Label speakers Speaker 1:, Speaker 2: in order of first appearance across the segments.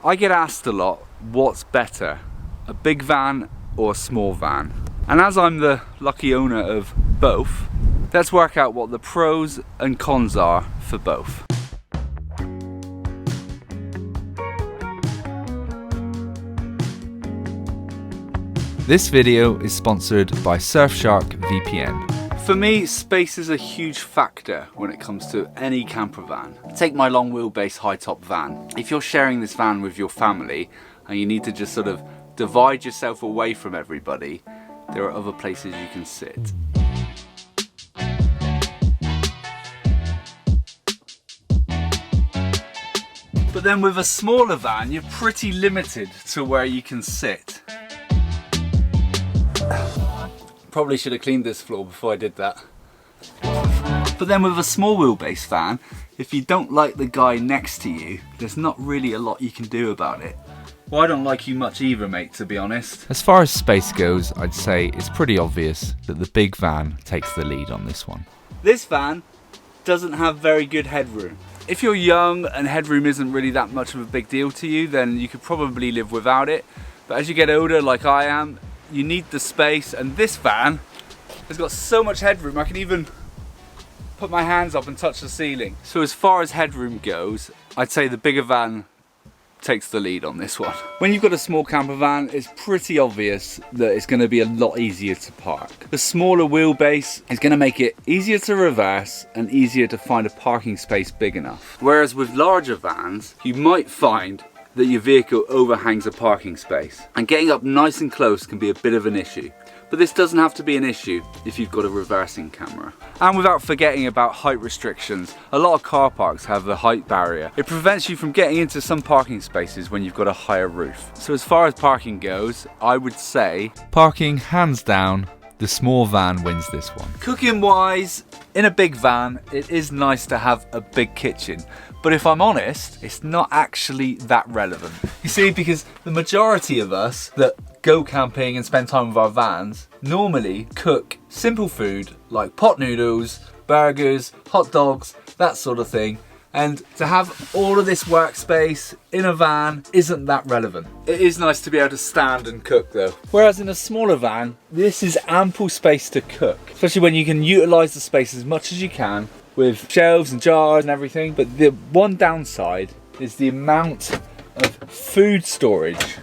Speaker 1: I get asked a lot, what's better, a big van or a small van? And as I'm the lucky owner of both, let's work out what the pros and cons are for both. This video is sponsored by Surfshark VPN. For me, space is a huge factor when it comes to any camper van. Take my long wheelbase high top van. If you're sharing this van with your family and you need to just sort of divide yourself away from everybody, there are other places you can sit. But then with a smaller van, you're pretty limited to where you can sit. Probably should have cleaned this floor before I did that. But then with a small wheelbase van, if you don't like the guy next to you, there's not really a lot you can do about it. Well, I don't like you much either, mate, to be honest. As far as space goes, I'd say it's pretty obvious that the big van takes the lead on this one. This van doesn't have very good headroom. If you're young and headroom isn't really that much of a big deal to you, then you could probably live without it. But as you get older, like I am, you need the space, and this van has got so much headroom I can even put my hands up and touch the ceiling. So as far as headroom goes, I'd say the bigger van takes the lead on this one. When you've got a small camper van, it's pretty obvious that it's going to be a lot easier to park. The smaller wheelbase is going to make it easier to reverse and easier to find a parking space big enough. Whereas with larger vans, you might find that your vehicle overhangs a parking space, and getting up nice and close can be a bit of an issue. But this doesn't have to be an issue if you've got a reversing camera. And without forgetting about height restrictions, a lot of car parks have a height barrier. It prevents you from getting into some parking spaces when you've got a higher roof. So as far as parking goes, I would say parking, hands down, the small van wins this one. Cooking wise, in a big van, it is nice to have a big kitchen. But if I'm honest, it's not actually that relevant. You see, because the majority of us that go camping and spend time with our vans normally cook simple food like pot noodles, burgers, hot dogs, that sort of thing. And to have all of this workspace in a van isn't that relevant. It is nice to be able to stand and cook though. Whereas in a smaller van, this is ample space to cook, especially when you can utilize the space as much as you can with shelves and jars and everything. But the one downside is the amount of food storage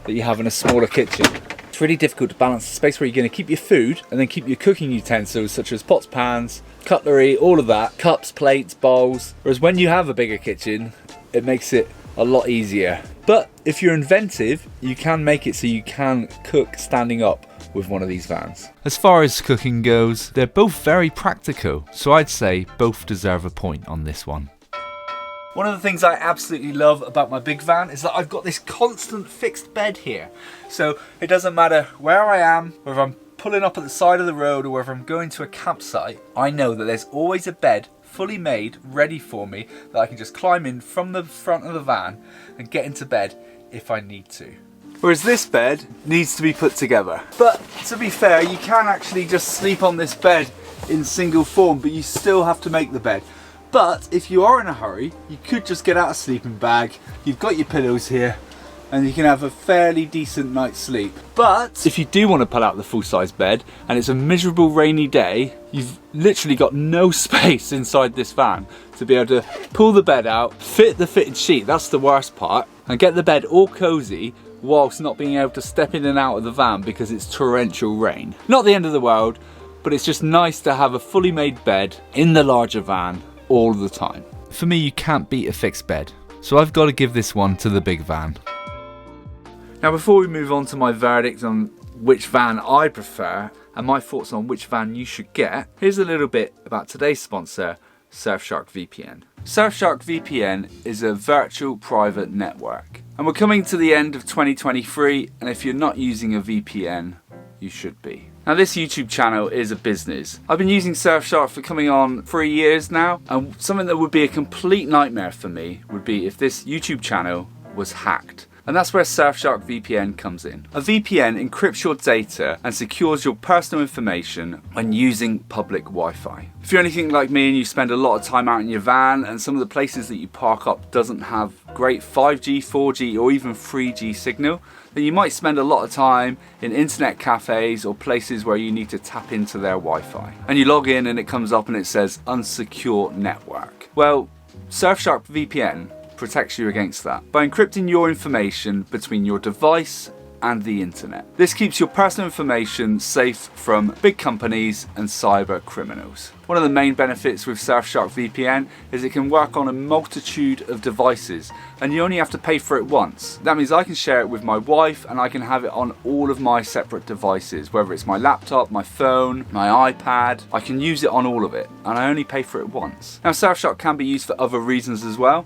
Speaker 1: that you have in a smaller kitchen. It's really difficult to balance the space where you're going to keep your food and then keep your cooking utensils such as pots, pans, cutlery, all of that, cups, plates, bowls. Whereas when you have a bigger kitchen, it makes it a lot easier. But if you're inventive, you can make it so you can cook standing up with one of these vans. As far as cooking goes, they're both very practical, so I'd say both deserve a point on this one. One of the things I absolutely love about my big van is that I've got this constant fixed bed here. So it doesn't matter where I am, whether I'm pulling up at the side of the road or whether I'm going to a campsite, I know that there's always a bed fully made, ready for me, that I can just climb in from the front of the van and get into bed if I need to. Whereas this bed needs to be put together. But to be fair, you can actually just sleep on this bed in single form, but you still have to make the bed. But if you are in a hurry, you could just get out a sleeping bag, you've got your pillows here, and you can have a fairly decent night's sleep. But if you do want to pull out the full-size bed and it's a miserable rainy day, you've literally got no space inside this van to be able to pull the bed out, fit the fitted sheet, that's the worst part, and get the bed all cozy whilst not being able to step in and out of the van because it's torrential rain. Not the end of the world, but it's just nice to have a fully made bed in the larger van all the time. For me, you can't beat a fixed bed, so I've got to give this one to the big van. Now before we move on to my verdict on which van I prefer and my thoughts on which van you should get, here's a little bit about today's sponsor, Surfshark VPN. Surfshark VPN is a virtual private network, and we're coming to the end of 2023, and if you're not using a VPN, you should be. Now this YouTube channel is a business. I've been using Surfshark for coming on 3 years now, and something that would be a complete nightmare for me would be if this YouTube channel was hacked. And that's where Surfshark VPN comes in. A VPN encrypts your data and secures your personal information when using public Wi-Fi. If you're anything like me and you spend a lot of time out in your van and some of the places that you park up doesn't have great 5G, 4G or even 3G signal, then you might spend a lot of time in internet cafes or places where you need to tap into their Wi-Fi. And you log in and it comes up and it says unsecure network. Well, Surfshark VPN protects you against that by encrypting your information between your device and the internet. This keeps your personal information safe from big companies and cyber criminals. One of the main benefits with Surfshark VPN is it can work on a multitude of devices and you only have to pay for it once. That means I can share it with my wife and I can have it on all of my separate devices, whether it's my laptop, my phone, my iPad. I can use it on all of it and I only pay for it once. Now Surfshark can be used for other reasons as well.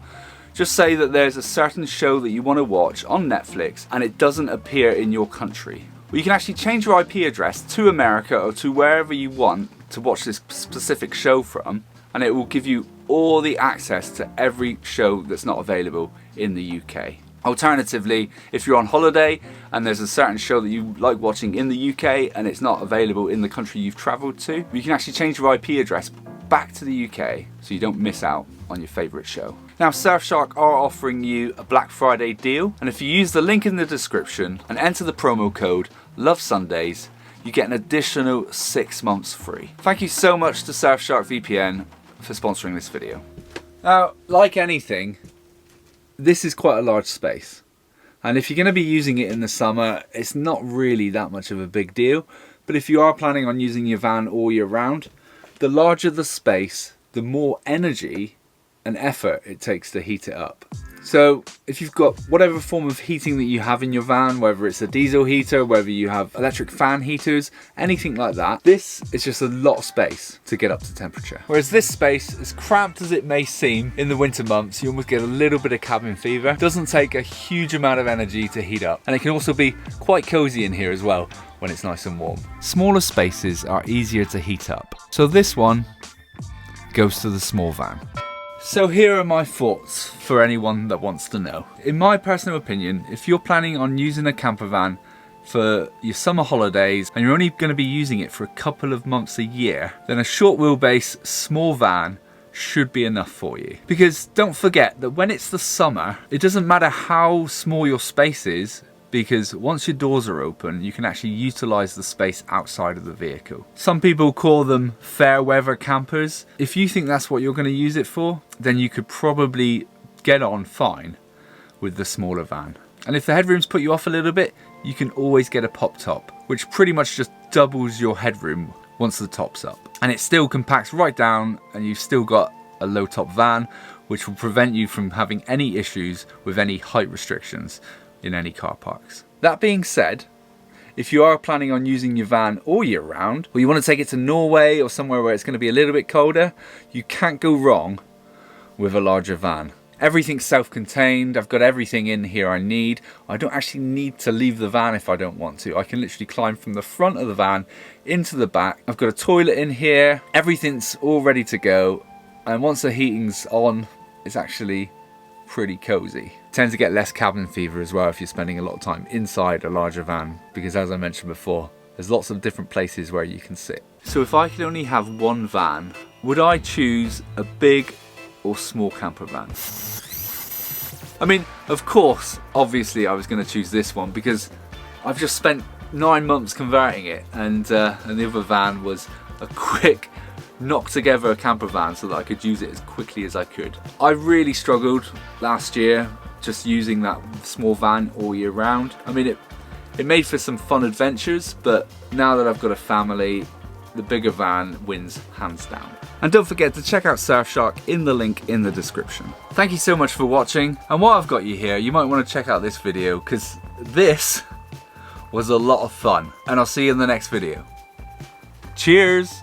Speaker 1: Just say that there's a certain show that you want to watch on Netflix and it doesn't appear in your country. Well, you can actually change your IP address to America or to wherever you want to watch this specific show from, and it will give you all the access to every show that's not available in the UK. Alternatively, if you're on holiday and there's a certain show that you like watching in the UK and it's not available in the country you've travelled to, you can actually change your IP address back to the UK so you don't miss out on your favourite show. Now Surfshark are offering you a Black Friday deal, and if you use the link in the description and enter the promo code LOVESUNDAYS, you get an additional 6 months free. Thank you so much to Surfshark VPN for sponsoring this video. Now, like anything, this is quite a large space, and if you're going to be using it in the summer, it's not really that much of a big deal, but if you are planning on using your van all year round, the larger the space, the more energy and effort it takes to heat it up. So if you've got whatever form of heating that you have in your van, whether it's a diesel heater, whether you have electric fan heaters, anything like that, this is just a lot of space to get up to temperature. Whereas this space, as cramped as it may seem in the winter months, you almost get a little bit of cabin fever. It doesn't take a huge amount of energy to heat up, and it can also be quite cozy in here as well when it's nice and warm. Smaller spaces are easier to heat up, so this one goes to the small van. So here are my thoughts for anyone that wants to know. In my personal opinion, if you're planning on using a camper van for your summer holidays and you're only going to be using it for a couple of months a year, then a short wheelbase small van should be enough for you. Because don't forget that when it's the summer, it doesn't matter how small your space is, because once your doors are open, you can actually utilize the space outside of the vehicle. Some people call them fair weather campers. If you think that's what you're going to use it for, then you could probably get on fine with the smaller van. And if the headrooms put you off a little bit, you can always get a pop top, which pretty much just doubles your headroom once the top's up. And it still compacts right down, and you've still got a low top van, which will prevent you from having any issues with any height restrictions in any car parks. That being said, if you are planning on using your van all year round, or you want to take it to Norway or somewhere where it's going to be a little bit colder, you can't go wrong with a larger van. Everything's self-contained. I've got everything in here I need. I don't actually need to leave the van if I don't want to. I can literally climb from the front of the van into the back. I've got a toilet in here. Everything's all ready to go. And once the heating's on, it's actually pretty cozy. Tend to get less cabin fever as well if you're spending a lot of time inside a larger van, because as I mentioned before, there's lots of different places where you can sit. So if I could only have one van, would I choose a big or small camper van? I mean, of course, obviously I was going to choose this one because I've just spent 9 months converting it, and the other van was a quick knock together a camper van so that I could use it as quickly as I could. I really struggled last year just using that small van all year round. I mean, it made for some fun adventures, but now that I've got a family, the bigger van wins hands down. And don't forget to check out Surfshark in the link in the description. Thank you so much for watching, and while I've got you here, you might want to check out this video because this was a lot of fun, and I'll see you in the next video. Cheers!